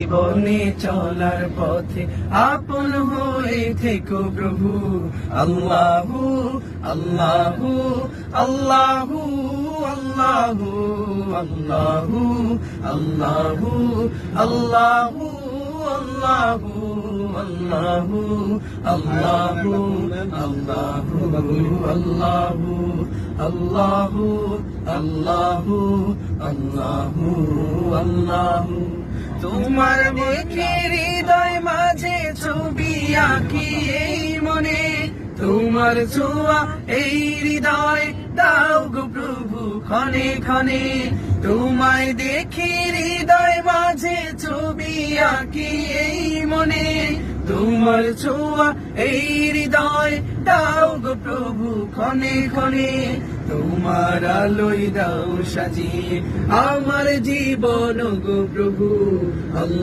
জীবনে চলার পথে আপন হয়ে থেকো প্রভু। আল্লাহু আল্লাহু আল্লাহু আল্লাহু আল্লাহু আল্লাহু আল্লাহু আল্লাহু আল্লাহু আল্লাহু আল্লাহু আল্লাহু আল্লাহু আল্লাহু আল্লাহু আল্লাহু। তোমার দেখে হৃদয় মাঝে ছবি আঁকি এই মনে, তোমার ছোঁয়া এই হৃদয় দাও গো প্রভু ক্ষণে ক্ষণে। তোমায় দেখি হৃদয় মাঝে ছবি আঁকি এই মনে, তোমার ছোঁয়া এই হৃদয় দাও গো প্রভু ক্ষণে ক্ষণে। তোমার আলোয় দাও সাজিয়ে আমার জীবন গো প্রভু। আল্লাহ।